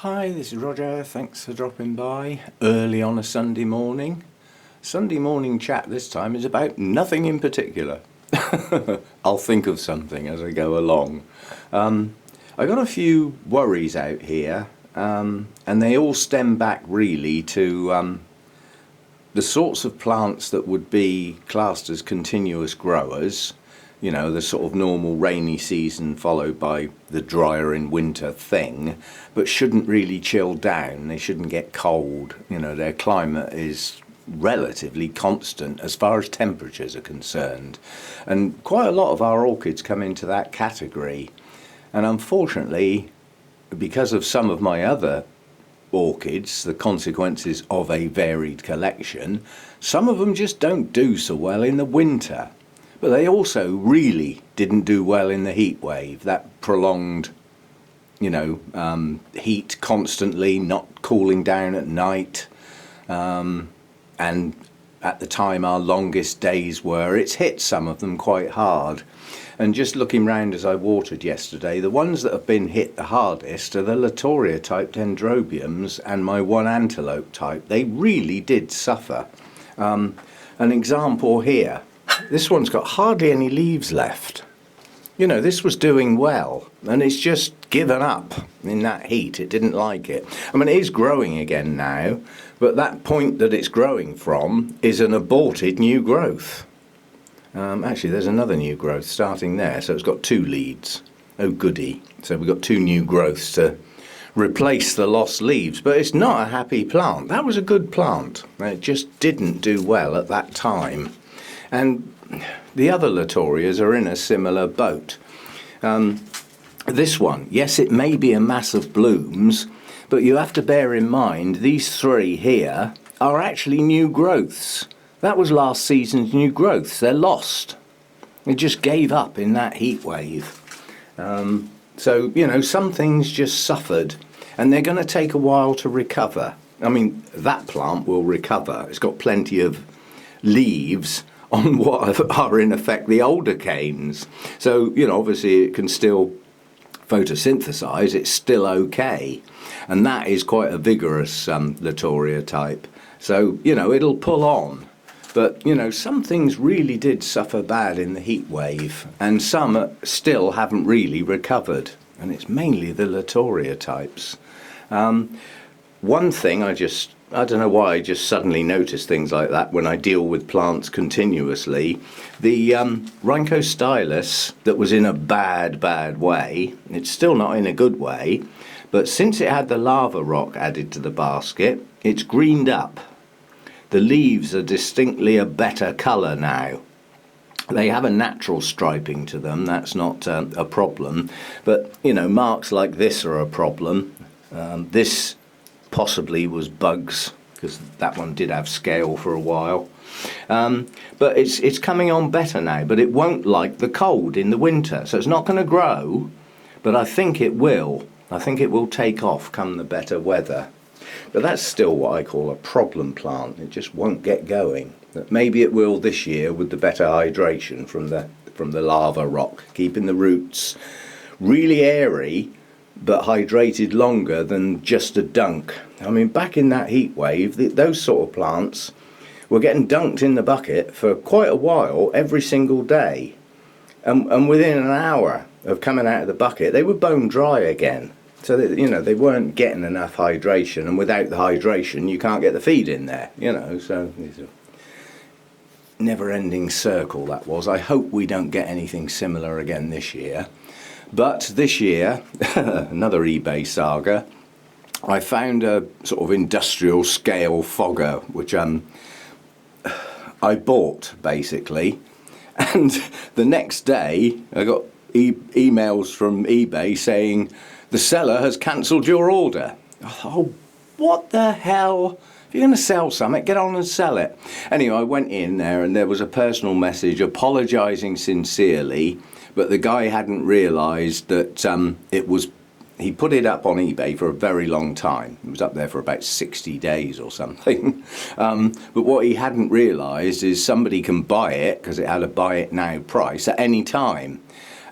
Hi, this is Roger. Thanks for dropping by early on a Sunday morning. Sunday morning chat this time is about nothing in particular. I'll think of something as I go along. I got a few worries out here, and they all stem back really to the sorts of plants that would be classed as continuous growers. You know, the sort of normal rainy season followed by the drier in winter thing, but shouldn't really chill down. They shouldn't get cold. You know, their climate is relatively constant as far as temperatures are concerned. And quite a lot of our orchids come into that category. And unfortunately, because of some of my other orchids, the consequences of a varied collection, some of them just don't do so well in the winter. But they also really didn't do well in the heat wave, that prolonged, heat constantly, not cooling down at night. And at the time our longest days were, it's hit some of them quite hard. And just looking round as I watered yesterday, the ones that have been hit the hardest are the Latoria type dendrobiums and my one antelope type. They really did suffer. An example here. This one's got hardly any leaves left. You know, this was doing well, and it's just given up in that heat. It didn't like it. I mean, it is growing again now, but that point that it's growing from is an aborted new growth. Actually, there's another new growth starting there, so it's got two leads. Oh, goody. So we've got two new growths to replace the lost leaves, but it's not a happy plant. That was a good plant. It just didn't do well at that time. And the other Latorias are in a similar boat. This one, yes, it may be a mass of blooms, but you have to bear in mind these three here are actually new growths. That was last season's new growths. They're lost. It just gave up in that heat wave. So, you know, some things just suffered, and they're going to take a while to recover. I mean, that plant will recover. It's got plenty of leaves on what are in effect the older canes. So, you know, obviously it can still photosynthesize, it's still okay. And that is quite a vigorous Latoria type. So, you know, it'll pull on. But, you know, some things really did suffer bad in the heat wave, and some still haven't really recovered. And it's mainly the Latoria types. One thing I don't know why I just suddenly notice things like that when I deal with plants continuously. The Rhynchostylus that was in a bad way, it's still not in a good way, but since it had the lava rock added to the basket, it's greened up. The leaves are distinctly a better colour now. They have a natural striping to them, that's not a problem, but, you know, marks like this are a problem. This possibly was bugs, because that one did have scale for a while. But it's coming on better now, but it won't like the cold in the winter. So it's not going to grow, but I think it will. I think it will take off come the better weather. But that's still what I call a problem plant. It just won't get going. But maybe it will this year with the better hydration from the lava rock, keeping the roots really airy, but hydrated longer than just a dunk. I mean, back in that heat wave, those sort of plants were getting dunked in the bucket for quite a while every single day. And within an hour of coming out of the bucket, they were bone dry again. So, that, you know, they weren't getting enough hydration, and without the hydration, you can't get the feed in there, you know. So, it's a never-ending circle, that was. I hope we don't get anything similar again this year. But this year, another eBay saga, I found a sort of industrial scale fogger, which I bought basically. And the next day I got emails from eBay saying the seller has cancelled your order. I thought, oh, what the hell? If you're going to sell something, get on and sell it. Anyway, I went in there and there was a personal message apologising sincerely, but the guy hadn't realised that he put it up on eBay for a very long time. It was up there for about 60 days or something. But what he hadn't realised is somebody can buy it, because it had a buy it now price, at any time.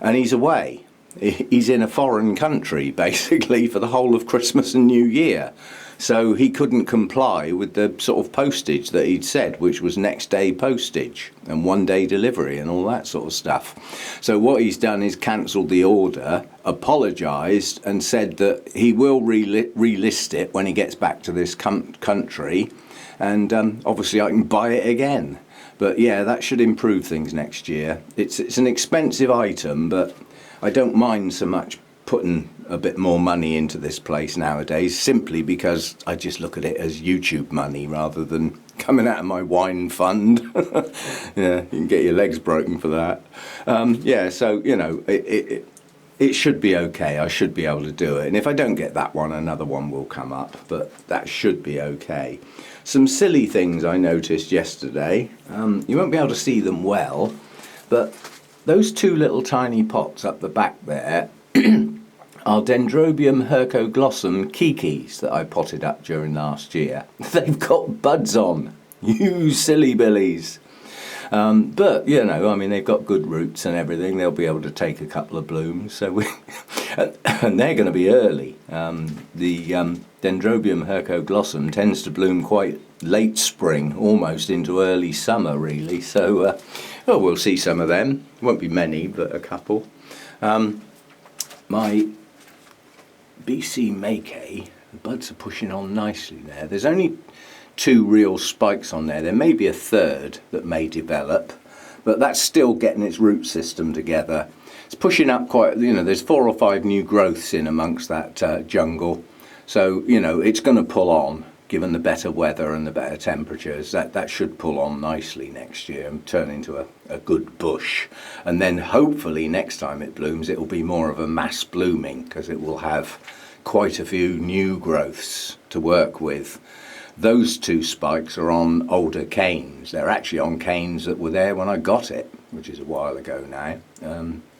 And he's away. he's in a foreign country basically for the whole of Christmas and New Year. So he couldn't comply with the sort of postage that he'd said, which was next day postage and 1 day delivery and all that sort of stuff. So what he's done is cancelled the order, apologised and said that he will relist it when he gets back to this country, and obviously I can buy it again. But yeah, that should improve things next year. It's an expensive item, but I don't mind so much putting a bit more money into this place nowadays, simply because I just look at it as YouTube money rather than coming out of my wine fund. Yeah, you can get your legs broken for that. Yeah, so you know, it should be okay. I should be able to do it, and if I don't get that one, another one will come up, but that should be okay. Some silly things I noticed yesterday. You won't be able to see them well, but those two little tiny pots up the back there are Dendrobium hercoglossum kikis that I potted up during last year. They've got buds on, you silly billies. But, you know, I mean, they've got good roots and everything. They'll be able to take a couple of blooms. So and they're going to be early. The Dendrobium hercoglossum tends to bloom quite late spring, almost into early summer, really. So, we'll see some of them. Won't be many, but a couple. My BC Mackay, the buds are pushing on nicely there. There's only 2 real spikes on there. There may be a third that may develop, but that's still getting its root system together. It's pushing up quite, you know, there's 4 or 5 new growths in amongst that jungle. So, you know, it's going to pull on, given the better weather and the better temperatures. That should pull on nicely next year and turn into a good bush. And then hopefully next time it blooms, it will be more of a mass blooming, because it will have quite a few new growths to work with. Those 2 spikes are on older canes. They're actually on canes that were there when I got it, which is a while ago now.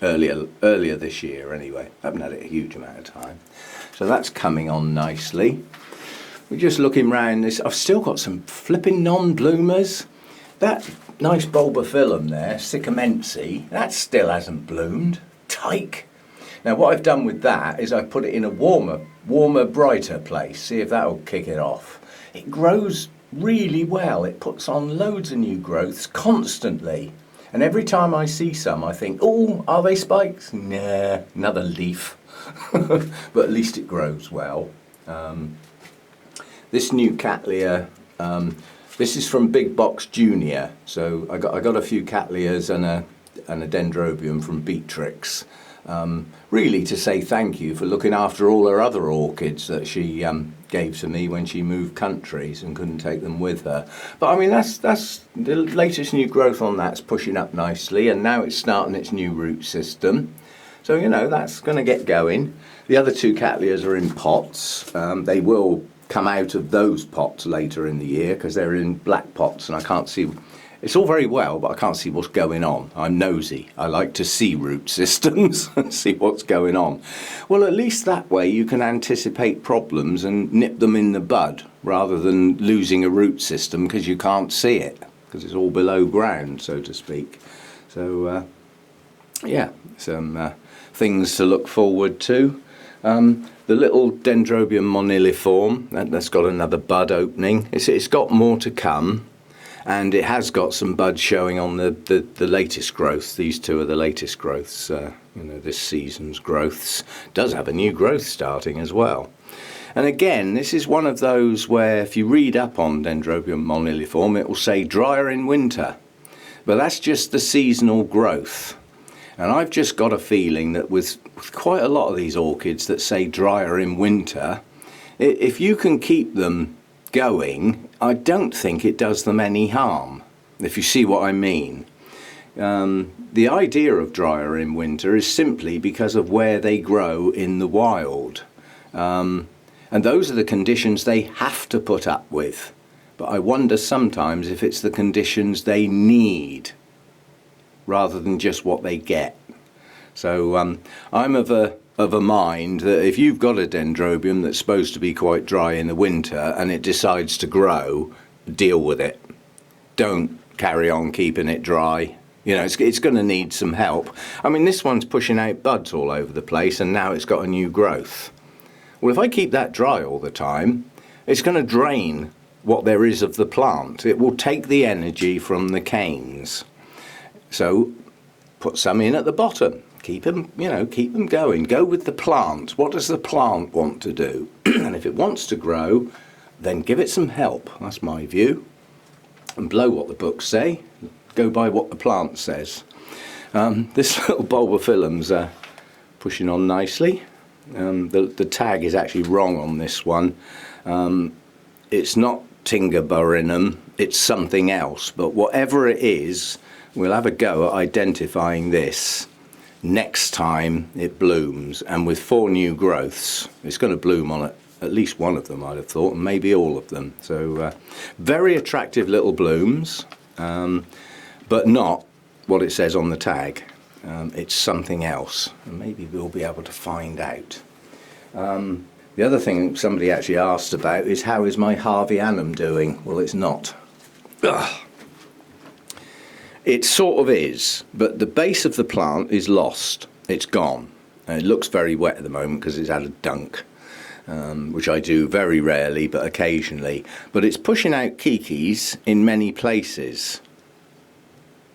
Earlier this year anyway. I haven't had it a huge amount of time. So that's coming on nicely. We're just looking round this. I've still got some flipping non-bloomers. That nice bulbophyllum there, sycamense, that still hasn't bloomed. Tyke. Now what I've done with that is I've put it in a warmer, brighter place. See if that'll kick it off. It grows really well. It puts on loads of new growths constantly. And every time I see some, I think, oh, are they spikes? Nah, another leaf. But at least it grows well. This new Cattleya, this is from Big Box Junior. So I got a few Cattleyas and a Dendrobium from Beatrix. Really to say thank you for looking after all her other orchids that she gave to me when she moved countries and couldn't take them with her. But I mean, that's the latest new growth on that's pushing up nicely, and now it's starting its new root system. So, you know, that's going to get going. The other 2 Cattleyas are in pots. They will come out of those pots later in the year because they're in black pots, and I can't see. It's all very well, but I can't see what's going on. I'm nosy. I like to see root systems and see what's going on. Well, at least that way you can anticipate problems and nip them in the bud, rather than losing a root system because you can't see it, because it's all below ground, so to speak. So, yeah, some things to look forward to. The little Dendrobium moniliform, that's got another bud opening. It's got more to come. And it has got some buds showing on the latest growths. These 2 are the latest growths, you know, this season's growths. Does have a new growth starting as well. And again, this is one of those where if you read up on Dendrobium moniliform, it will say drier in winter. But that's just the seasonal growth. And I've just got a feeling that with quite a lot of these orchids that say drier in winter, if you can keep them going, I don't think it does them any harm, if you see what I mean. The idea of drier in winter is simply because of where they grow in the wild. And those are the conditions they have to put up with. But I wonder sometimes if it's the conditions they need, rather than just what they get. So I'm of a mind that if you've got a Dendrobium that's supposed to be quite dry in the winter and it decides to grow, deal with it. Don't carry on keeping it dry. You know, it's going to need some help. I mean, this one's pushing out buds all over the place, and now it's got a new growth. Well, if I keep that dry all the time, it's going to drain what there is of the plant. It will take the energy from the canes. So put some in at the bottom. Keep them, you know, keep them going. Go with the plant. What does the plant want to do? And if it wants to grow, then give it some help. That's my view. And blow what the books say. Go by what the plant says. This little bulbophyllum's pushing on nicely. The tag is actually wrong on this one. It's not Tingaburinum, it's something else. But whatever it is, we'll have a go at identifying this next time it blooms. And with 4 new growths, it's going to bloom on it. At least one of them, I'd have thought, and maybe all of them. So very attractive little blooms, but not what it says on the tag. It's something else, and maybe we'll be able to find out. The other thing somebody actually asked about is, how is my Harveyanum doing? Well, it's not. Ugh. It sort of is, but the base of the plant is lost. It's gone. And it looks very wet at the moment because it's had a dunk. Which I do very rarely, but occasionally. But it's pushing out kikis in many places.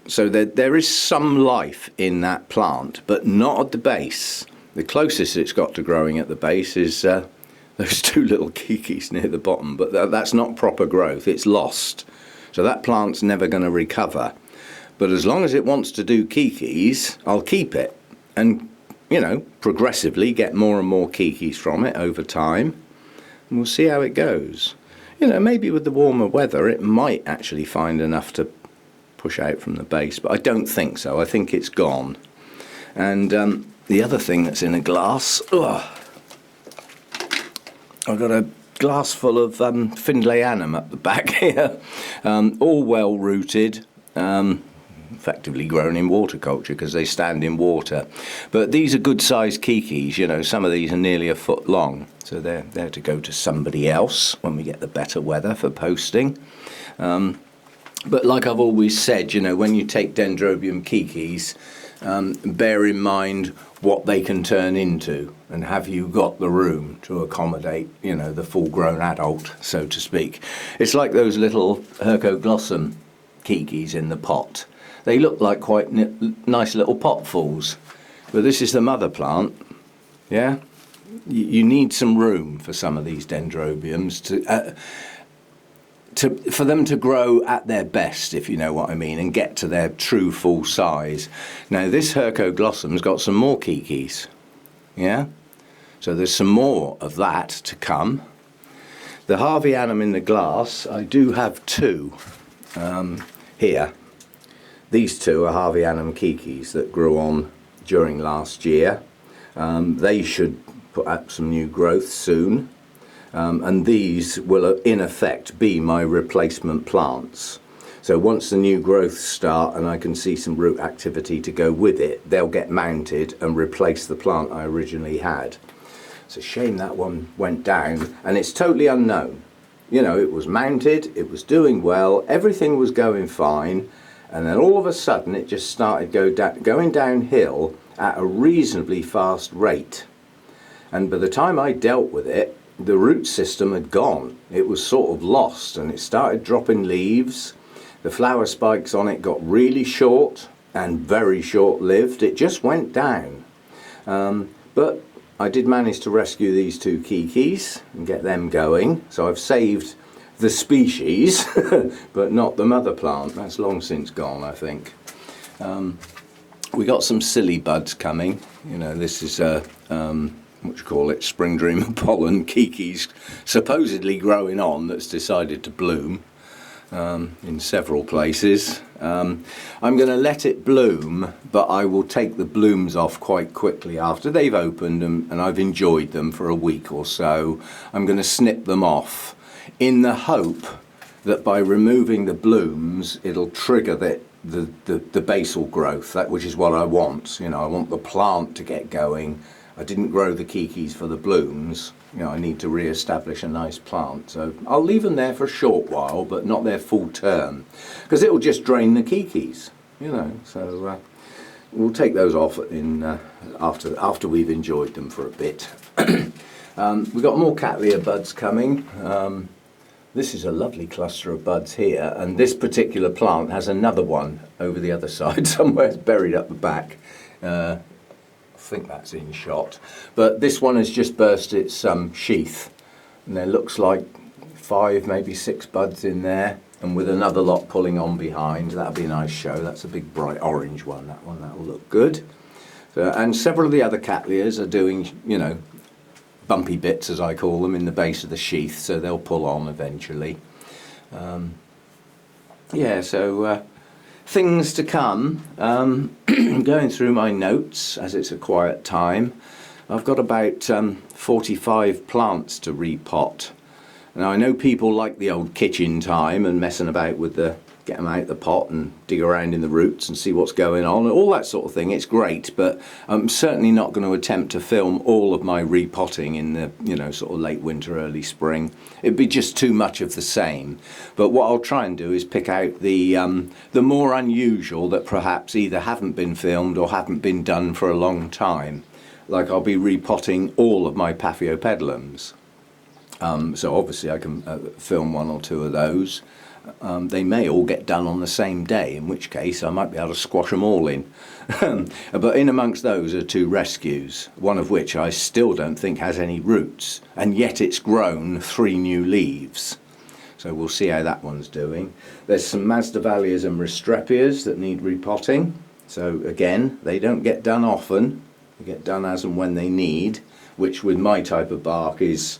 So there is some life in that plant, but not at the base. The closest it's got to growing at the base is those 2 little kikis near the bottom, but that's not proper growth. It's lost. So that plant's never going to recover. But as long as it wants to do kikis, I'll keep it. And you know, progressively get more and more kikis from it over time, and we'll see how it goes. You know, maybe with the warmer weather it might actually find enough to push out from the base, but I don't think so. I think it's gone. And the other thing that's in a glass, I've got a glass full of Findlayanum up the back here, all well rooted. Effectively grown in water culture because they stand in water, but these are good sized kikis. You know, some of these are nearly a foot long, so they're there to go to somebody else when we get the better weather for posting. But like I've always said, you know, when you take Dendrobium kikis, bear in mind what they can turn into, and have you got the room to accommodate, you know, the full grown adult, so to speak. It's like those little Hercoglossum kikis in the pot. They look like quite nice little potfuls, but this is the mother plant. Yeah, you need some room for some of these Dendrobiums for them to grow at their best, if you know what I mean, and get to their true full size. Now this Hercoglossum's got some more kikis. Yeah, so there's some more of that to come. The Harveyanum in the glass, I do have 2 here. These 2 are Harveyanum kikis that grew on during last year. They should put up some new growth soon. And these will in effect be my replacement plants. So once the new growths start and I can see some root activity to go with it, they'll get mounted and replace the plant I originally had. It's a shame that one went down, and it's totally unknown. You know, it was mounted, it was doing well, everything was going fine, and then all of a sudden it just started going downhill at a reasonably fast rate. And by the time I dealt with it, the root system had gone. It was sort of lost, and it started dropping leaves. The flower spikes on it got really short and very short-lived. It just went down. But I did manage to rescue these 2 kikis and get them going. So I've saved the species, but not the mother plant. That's long since gone, I think. We got some silly buds coming. You know, this is what you call it, spring dreamer pollen kikis supposedly growing on that's decided to bloom in several places. I'm going to let it bloom, but I will take the blooms off quite quickly after they've opened and I've enjoyed them for a week or so. I'm going to snip them off in the hope that by removing the blooms it'll trigger the basal growth, which is what I want. You know, I want the plant to get going. I didn't grow the kikis for the blooms. You know, I need to re-establish a nice plant. So I'll leave them there for a short while, but not their full term, because it'll just drain the kikis. You you know. So we'll take those off in after we've enjoyed them for a bit. We've got more Cattleya buds coming. This is a lovely cluster of buds here, and this particular plant has another one over the other side somewhere. It's buried up the back. I think that's in shot. But this one has just burst its sheath, and there looks like 5, maybe 6 buds in there, and with another lot pulling on behind. That'll be a nice show. That's a big bright orange one. That'll look good. So, and several of the other Cattleyas are doing, you know, bumpy bits, as I call them, in the base of the sheath, so they'll pull on eventually. Yeah, so things to come. Going through my notes as it's a quiet time. I've got about 45 plants to repot. Now I know people like the old kitchen time and messing about with get them out of the pot and dig around in the roots and see what's going on and all that sort of thing. It's great, but I'm certainly not going to attempt to film all of my repotting in the, you know, sort of late winter, early spring. It'd be just too much of the same. But what I'll try and do is pick out the more unusual that perhaps either haven't been filmed or haven't been done for a long time. Like I'll be repotting all of my Paphiopedilums. So obviously I can film 1 or 2 of those. They may all get done on the same day, in which case I might be able to squash them all in. But in amongst those are 2 rescues, one of which I still don't think has any roots, and yet it's grown 3 new leaves. So we'll see how that one's doing. There's some Masdevallias and Restrepias that need repotting. So again, they don't get done often. They get done as and when they need, which with my type of bark is...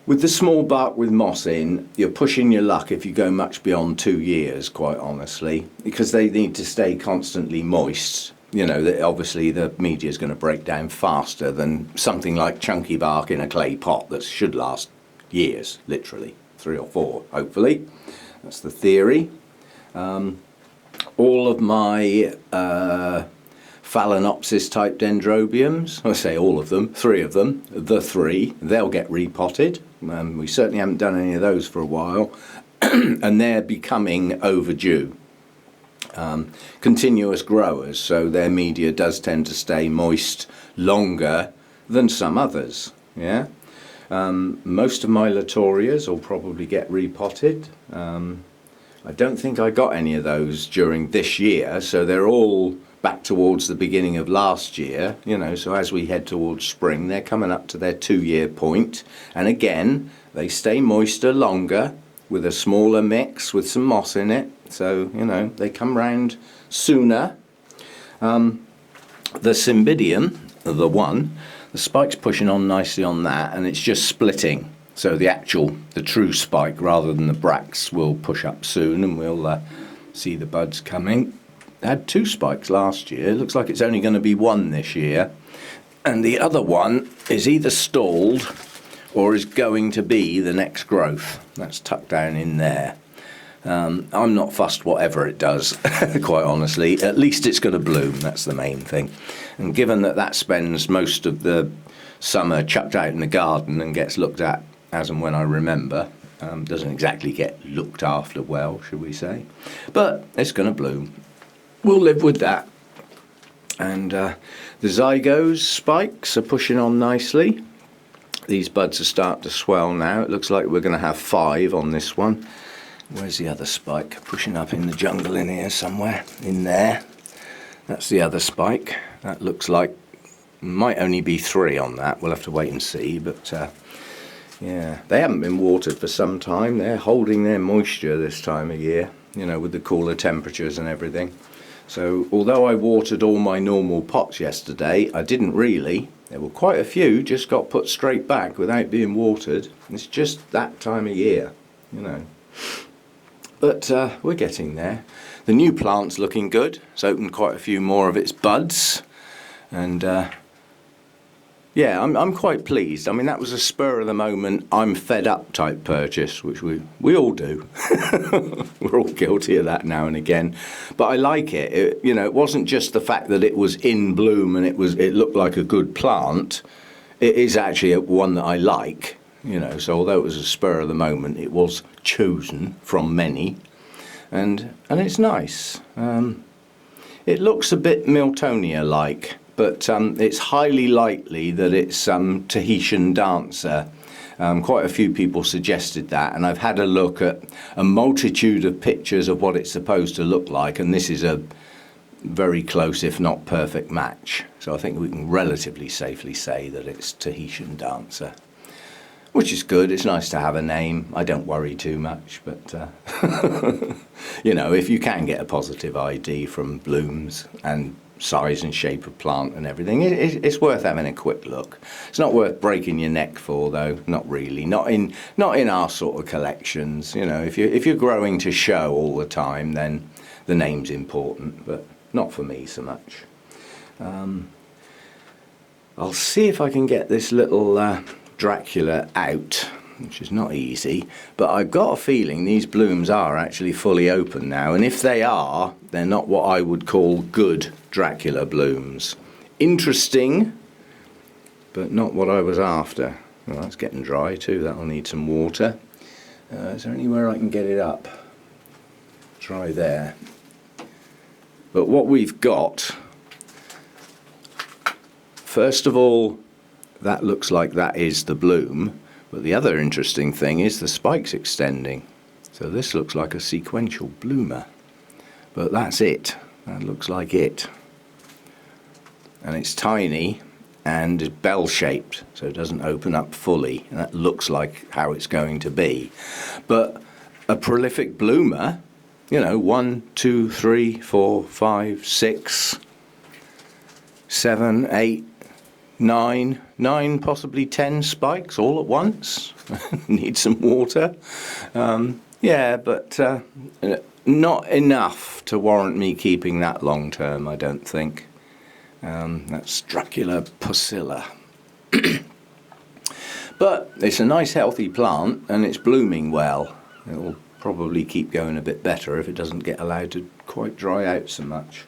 With the small bark with moss in, you're pushing your luck if you go much beyond 2 years, quite honestly, because they need to stay constantly moist. You know, obviously the media is going to break down faster than something like chunky bark in a clay pot that should last years, literally, 3 or 4, hopefully. That's the theory. All of my Phalaenopsis type dendrobiums, I say all of them, 3 of them, the 3, they'll get repotted. We certainly haven't done any of those for a while, and they're becoming overdue. Continuous growers, so their media does tend to stay moist longer than some others. Yeah, most of my Latorias will probably get repotted. I don't think I got any of those during this year, so they're all back towards the beginning of last year, you know, so as we head towards spring, they're coming up to their 2-year point. And again, they stay moister longer with a smaller mix with some moss in it. So, you know, they come round sooner. The Cymbidium, the spike's pushing on nicely on that, and it's just splitting. So the true spike rather than the bracts will push up soon, and we'll see the buds coming. Had 2 spikes last year. It looks like it's only going to be 1 this year, and the other one is either stalled or is going to be the next growth. That's tucked down in there. I'm not fussed whatever it does, quite honestly. At least it's going to bloom. That's the main thing. And given that spends most of the summer chucked out in the garden and gets looked at as and when I remember, doesn't exactly get looked after well, should we say, but it's going to bloom. We'll live with that. And the zygos spikes are pushing on nicely. These buds are starting to swell now. It looks like we're going to have 5 on this one. Where's the other spike? Pushing up in the jungle in here somewhere. In there. That's the other spike. That looks like might only be 3 on that. We'll have to wait and see. But yeah, they haven't been watered for some time. They're holding their moisture this time of year, you know, with the cooler temperatures and everything. So although I watered all my normal pots yesterday, I didn't really. There were quite a few just got put straight back without being watered. It's just that time of year, you know. But we're getting there. The new plant's looking good. It's opened quite a few more of its buds. And yeah, I'm quite pleased. I mean, that was a spur of the moment, I'm fed up type purchase, which we all do. We're all guilty of that now and again. But I like it. You know, it wasn't just the fact that it was in bloom and it looked like a good plant. It is actually one that I like. You know, so although it was a spur of the moment, it was chosen from many. and it's nice. It looks a bit Miltonia-like, but it's highly likely that it's Tahitian dancer. Quite a few people suggested that, and I've had a look at a multitude of pictures of what it's supposed to look like, and this is a very close, if not perfect, match. So I think we can relatively safely say that it's Tahitian dancer, which is good. It's nice to have a name. I don't worry too much, but you know, if you can get a positive ID from blooms and size and shape of plant and everything, it's worth having a quick look. It's not worth breaking your neck for, though. Not really. Not in our sort of collections. You know, if you're growing to show all the time, then the name's important, but not for me so much. I'll see if I can get this little Dracula out, which is not easy, but I've got a feeling these blooms are actually fully open now, and if they are, they're not what I would call good Dracula blooms. Interesting, but not what I was after. Well, that's getting dry too. That'll need some water. Is there anywhere I can get it up? Try there. But what we've got, first of all, that looks like that is the bloom, but the other interesting thing is the spikes extending. So this looks like a sequential bloomer, but that's it. That looks like it. And it's tiny and bell-shaped, so it doesn't open up fully, and that looks like how it's going to be. But a prolific bloomer, you know, 1, 2, 3, 4, 5, 6, 7, 8, 9, possibly 10 spikes all at once. Need some water. Yeah, but not enough to warrant me keeping that long term, I don't think. That's Dracula pusilla. But it's a nice healthy plant and it's blooming well. It will probably keep going a bit better if it doesn't get allowed to quite dry out so much.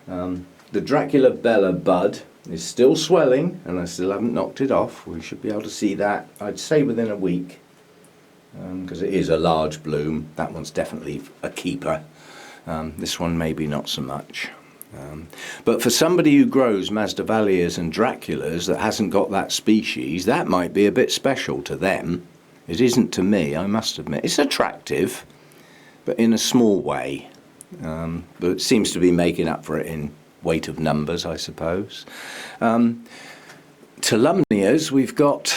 The Dracula Bella bud is still swelling and I still haven't knocked it off. We should be able to see that, I'd say, within a week, because it is a large bloom. That one's definitely a keeper. This one maybe not so much. But for somebody who grows Masdevallias and Draculas that hasn't got that species, that might be a bit special to them. It isn't to me, I must admit. It's attractive, but in a small way. But it seems to be making up for it in weight of numbers, I suppose. Tolumnias, we've got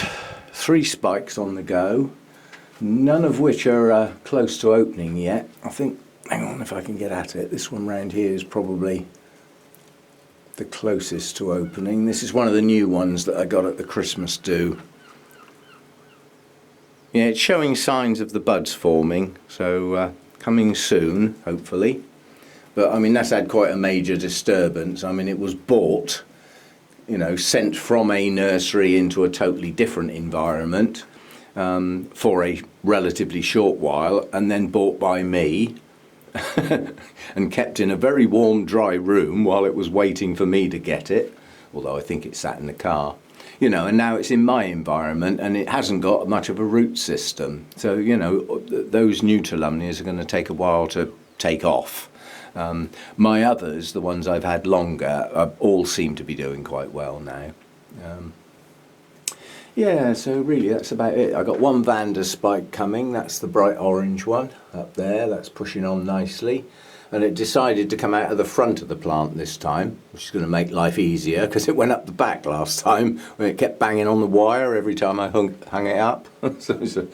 3 spikes on the go, none of which are close to opening yet. I think, hang on if I can get at it, this one round here is probably the closest to opening. This is one of the new ones that I got at the Christmas do. Yeah, it's showing signs of the buds forming, so coming soon, hopefully. But I mean, that's had quite a major disturbance. I mean, it was bought, you know, sent from a nursery into a totally different environment for a relatively short while, and then bought by me and kept in a very warm, dry room while it was waiting for me to get it, although I think it sat in the car. You know, and now it's in my environment and it hasn't got much of a root system. So, you know, those new Tolumnias are going to take a while to take off. My others, the ones I've had longer, all seem to be doing quite well now. Yeah, so really that's about it. I got one Vanda spike coming, that's the bright orange one up there, that's pushing on nicely. And it decided to come out of the front of the plant this time, which is going to make life easier because it went up the back last time when it kept banging on the wire every time I hung it up. so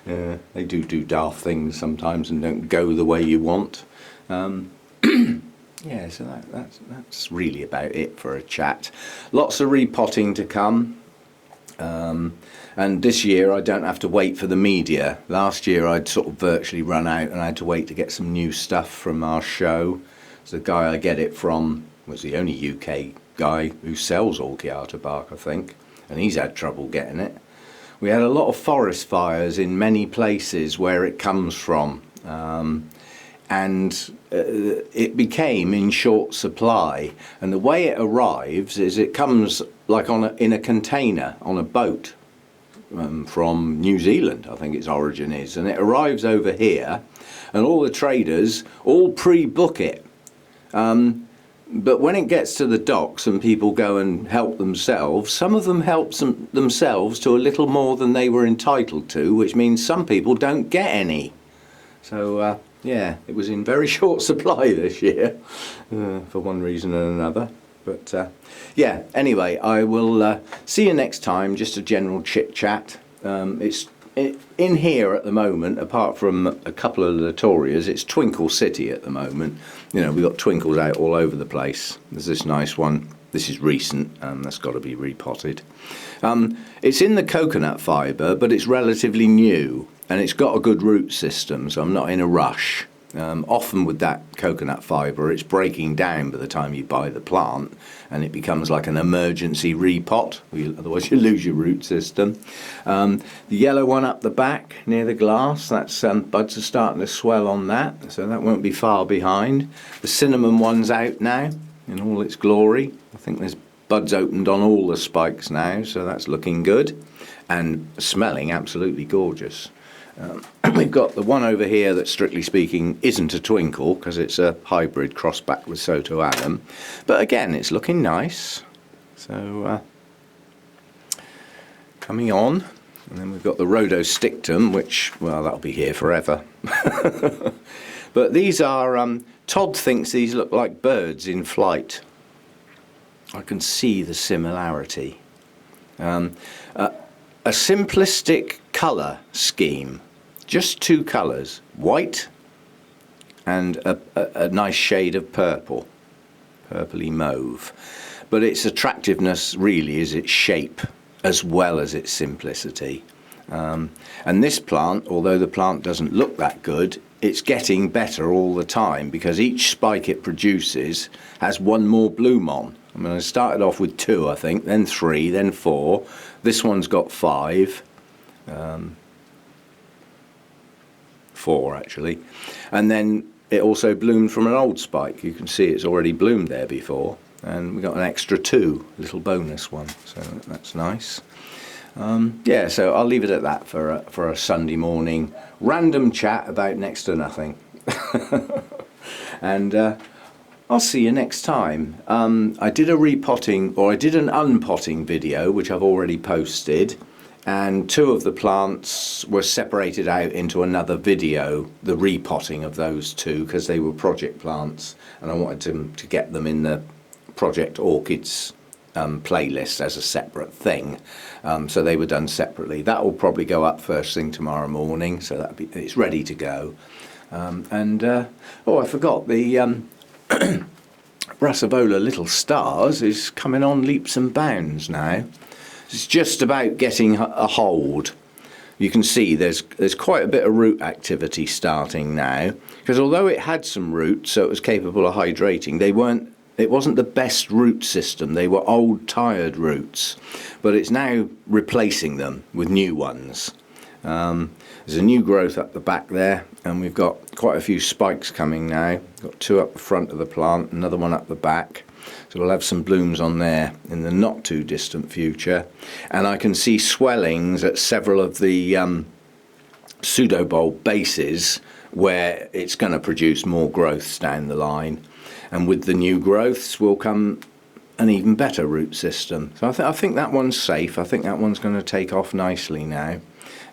they do daft things sometimes and don't go the way you want. Yeah, so that's really about it for a chat. Lots of repotting to come. And this year I don't have to wait for the media. Last year I'd sort of virtually run out and I had to wait to get some new stuff from our show. So the guy I get it from was the only UK guy who sells Orchiata bark, I think, and he's had trouble getting it. We had a lot of forest fires in many places where it comes from, and it became in short supply. And the way it arrives is it comes like in a container on a boat from New Zealand, I think its origin is, and it arrives over here and all the traders all pre-book it. But when it gets to the docks and people go and help themselves, some of them help themselves to a little more than they were entitled to, which means some people don't get any. So, yeah, it was in very short supply this year, for one reason and another. But, yeah, anyway, I will see you next time, just a general chit-chat. It's in here at the moment, apart from a couple of Latorias, it's Twinkle City at the moment. You know, we've got twinkles out all over the place. There's this nice one. This is recent. That's got to be repotted. It's in the coconut fibre, but it's relatively new, and it's got a good root system, so I'm not in a rush. Often with that coconut fibre, it's breaking down by the time you buy the plant, and it becomes like an emergency repot, otherwise you lose your root system. The yellow one up the back near the glass, that's buds are starting to swell on that, so that won't be far behind. The cinnamon one's out now in all its glory. I think there's buds opened on all the spikes now, so that's looking good and smelling absolutely gorgeous. We've got the one over here that, strictly speaking, isn't a twinkle because it's a hybrid crossed back with Soto Adam, but again, it's looking nice. So coming on, and then we've got the Rhodostictum, which, well, that'll be here forever. But these are Todd thinks these look like birds in flight. I can see the similarity. A simplistic colour scheme. Just two colours, white and a nice shade of purple, purpley mauve. But its attractiveness really is its shape as well as its simplicity. And this plant, although the plant doesn't look that good, it's getting better all the time because each spike it produces has one more bloom on. I mean, I started off with 2, I think, then 3, then 4. This one's got 5. 4 actually, and then it also bloomed from an old spike. You can see it's already bloomed there before, and we got an extra 2, little bonus one, so that's nice. Yeah, so I'll leave it at that for a Sunday morning random chat about next to nothing. And I'll see you next time. I did a repotting, or I did an unpotting video which I've already posted, and 2 of the plants were separated out into another video, the repotting of those 2, because they were project plants, and I wanted to get them in the Project Orchids playlist as a separate thing. So they were done separately. That will probably go up first thing tomorrow morning, so it's ready to go. Oh, I forgot, the Brassavola Little Stars is coming on leaps and bounds now. It's just about getting a hold. You can see there's quite a bit of root activity starting now, because although it had some roots, so it was capable of hydrating, it wasn't the best root system. They were old, tired roots, but it's now replacing them with new ones. There's a new growth up the back there, and we've got quite a few spikes coming now. Got 2 up the front of the plant, another one up the back. So we'll have some blooms on there in the not too distant future. And I can see swellings at several of the pseudobulb bases where it's going to produce more growths down the line. And with the new growths will come an even better root system. So I think that one's safe. I think that one's going to take off nicely now.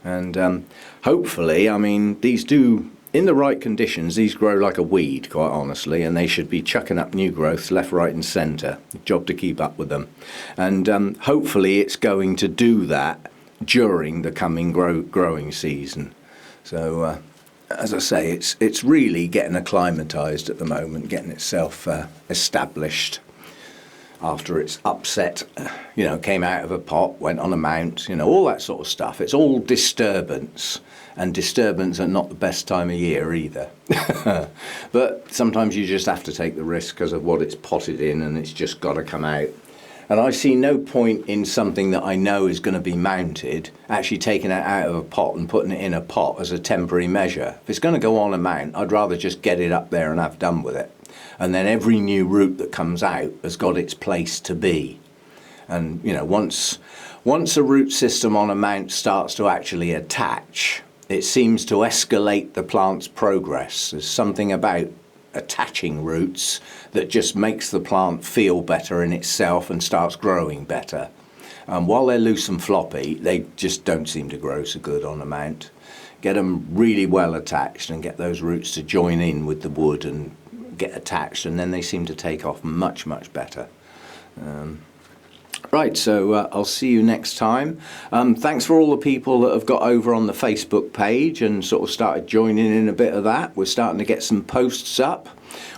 And hopefully, I mean, these do, in the right conditions, these grow like a weed, quite honestly, and they should be chucking up new growths left, right and centre. Job to keep up with them. And hopefully it's going to do that during the coming growing season. So, as I say, it's really getting acclimatised at the moment, getting itself established after it's upset, came out of a pot, went on a mount, all that sort of stuff. It's all disturbance. And disturbance are not the best time of year either. But sometimes you just have to take the risk because of what it's potted in, and it's just got to come out. And I see no point in something that I know is going to be mounted, actually taking it out of a pot and putting it in a pot as a temporary measure. If it's going to go on a mount, I'd rather just get it up there and have done with it. And then every new root that comes out has got its place to be. And, once a root system on a mount starts to actually attach, it seems to escalate the plant's progress. There's something about attaching roots that just makes the plant feel better in itself and starts growing better. While they're loose and floppy, they just don't seem to grow so good on a mount. Get them really well attached and get those roots to join in with the wood and get attached, and then they seem to take off much, much better. Right, so I'll see you next time. Thanks for all the people that have got over on the Facebook page and sort of started joining in a bit of that. We're starting to get some posts up,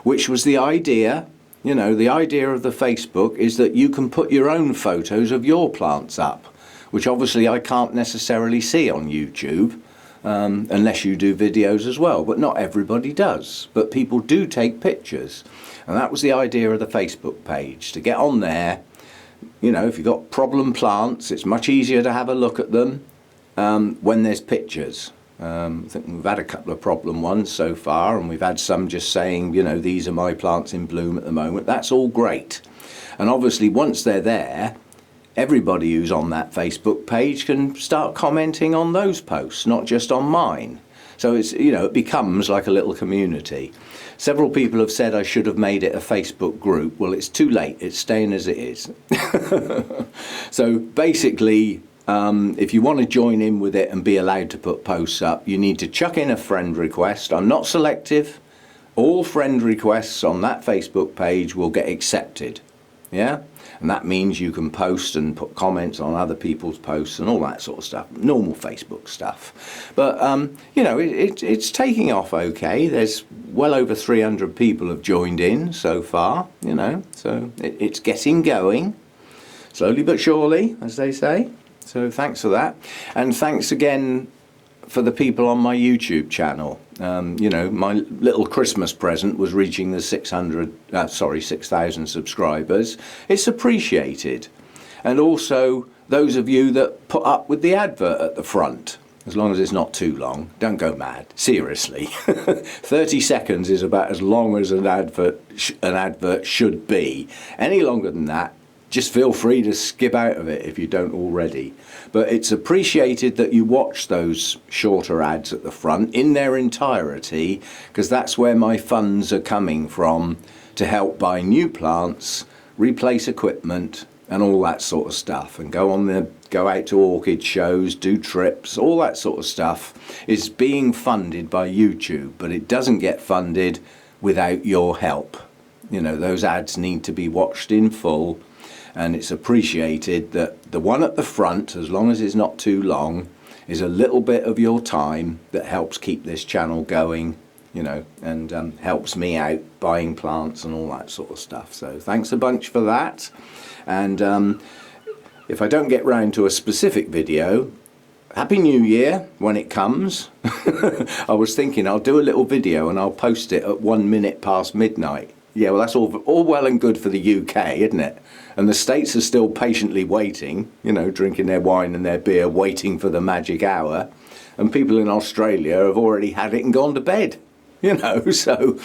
which was the idea. You know, the idea of the Facebook is that you can put your own photos of your plants up, which obviously I can't necessarily see on YouTube, unless you do videos as well, but not everybody does. But people do take pictures, and that was the idea of the Facebook page, to get on there. You know, if you've got problem plants, it's much easier to have a look at them when there's pictures. I think we've had a couple of problem ones so far, and we've had some just saying, you know, these are my plants in bloom at the moment. That's all great. And obviously once they're there, everybody who's on that Facebook page can start commenting on those posts, not just on mine. So it's, you know, it becomes like a little community. Several people have said I should have made it a Facebook group. Well, it's too late. It's staying as it is. So basically, if you want to join in with it and be allowed to put posts up, you need to chuck in a friend request. I'm not selective. All friend requests on that Facebook page will get accepted. Yeah? And that means you can post and put comments on other people's posts and all that sort of stuff. Normal Facebook stuff. But, you know, it's taking off okay. There's well over 300 people have joined in so far, you know. So it's getting going. Slowly but surely, as they say. So thanks for that. And thanks again for the people on my YouTube channel. You know, my little Christmas present was reaching the 6,000 subscribers. It's appreciated. And also those of you that put up with the advert at the front, as long as it's not too long. Don't go mad, seriously. 30 seconds is about as long as an advert should be. Any longer than that, just feel free to skip out of it if you don't already. But it's appreciated that you watch those shorter ads at the front in their entirety, because that's where my funds are coming from to help buy new plants, replace equipment and all that sort of stuff, and go out to orchid shows, do trips. All that sort of stuff is being funded by YouTube, but it doesn't get funded without your help. You know, those ads need to be watched in full. And it's appreciated that the one at the front, as long as it's not too long, is a little bit of your time that helps keep this channel going, you know, and helps me out buying plants and all that sort of stuff. So thanks a bunch for that. And if I don't get round to a specific video, Happy New Year when it comes. I was thinking I'll do a little video and I'll post it at 1 minute past midnight. Yeah, well, that's all well and good for the UK, isn't it? And the States are still patiently waiting, you know, drinking their wine and their beer, waiting for the magic hour. And people in Australia have already had it and gone to bed, you know. So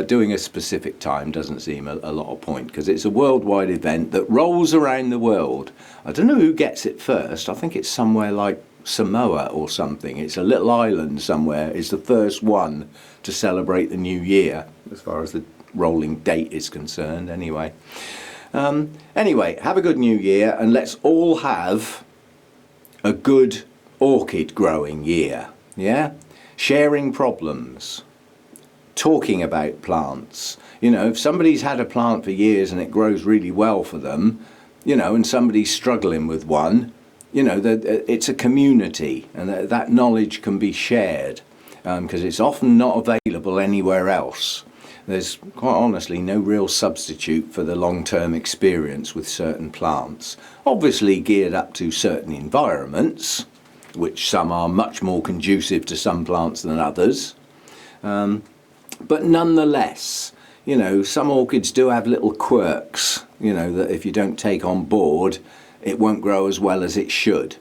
doing a specific time doesn't seem a lot of point, because it's a worldwide event that rolls around the world. I don't know who gets it first. I think it's somewhere like Samoa or something. It's a little island somewhere. It's the first one to celebrate the new year, as far as the rolling date is concerned, anyway. Anyway, have a good new year, and let's all have a good orchid growing year. Yeah, sharing problems, talking about plants. You know, if somebody's had a plant for years and it grows really well for them, you know, and somebody's struggling with one, you know, it's a community, and that knowledge can be shared, because it's often not available anywhere else. There's quite honestly no real substitute for the long-term experience with certain plants. Obviously geared up to certain environments, which some are much more conducive to some plants than others. But nonetheless, you know, some orchids do have little quirks, you know, that if you don't take on board, it won't grow as well as it should.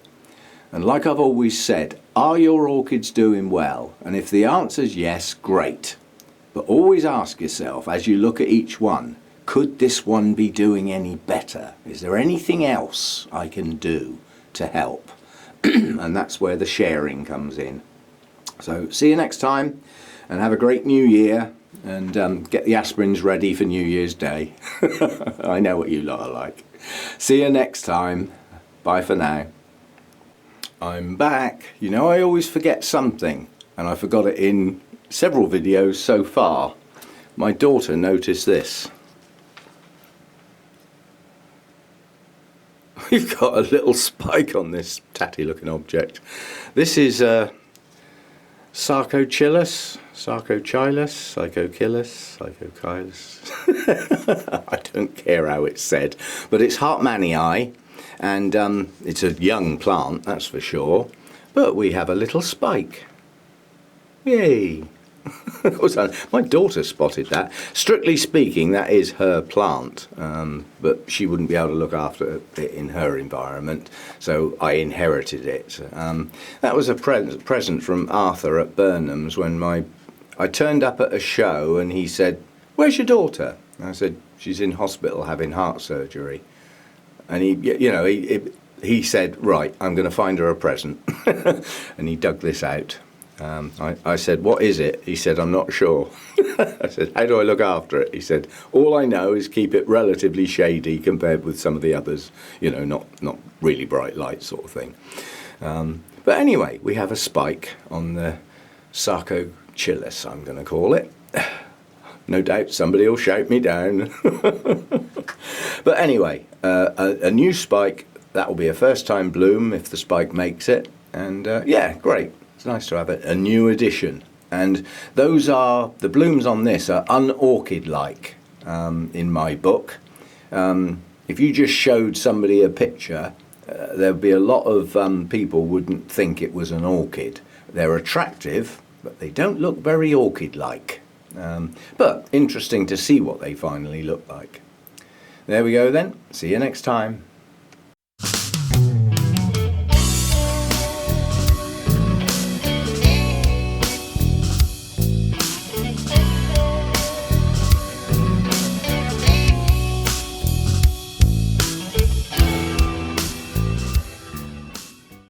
And like I've always said, are your orchids doing well? And if the answer's yes, great. But always ask yourself, as you look at each one, could this one be doing any better? Is there anything else I can do to help? And that's where the sharing comes in. So see you next time, and have a great new year, and get the aspirins ready for New Year's Day. I know what you lot are like. See you next time. Bye for now. I'm back. You know, I always forget something, and I forgot it in several videos so far. My daughter noticed this. We've got a little spike on this tatty looking object. This is Sarcochilus, Psychochilus. I don't care how it's said, but it's Hartmannii, and it's a young plant, that's for sure. But we have a little spike. Yay! My daughter spotted that. Strictly speaking, that is her plant, but she wouldn't be able to look after it in her environment, so I inherited it. That was a present from Arthur at Burnham's when I turned up at a show and he said, "Where's your daughter?" And I said, "She's in hospital having heart surgery." And he said, "Right, I'm going to find her a present." And he dug this out. I said, "What is it?" He said, "I'm not sure." I said, "How do I look after it?" He said, "All I know is keep it relatively shady compared with some of the others, not really bright light sort of thing." But anyway, we have a spike on the Sarcochilus, I'm going to call it. No doubt somebody will shout me down. But anyway, a new spike, that will be a first time bloom if the spike makes it. And yeah, great. It's nice to have a new addition. And the blooms on this are un-orchid-like in my book. If you just showed somebody a picture, there'd be a lot of people wouldn't think it was an orchid. They're attractive, but they don't look very orchid-like. But interesting to see what they finally look like. There we go then. See you next time.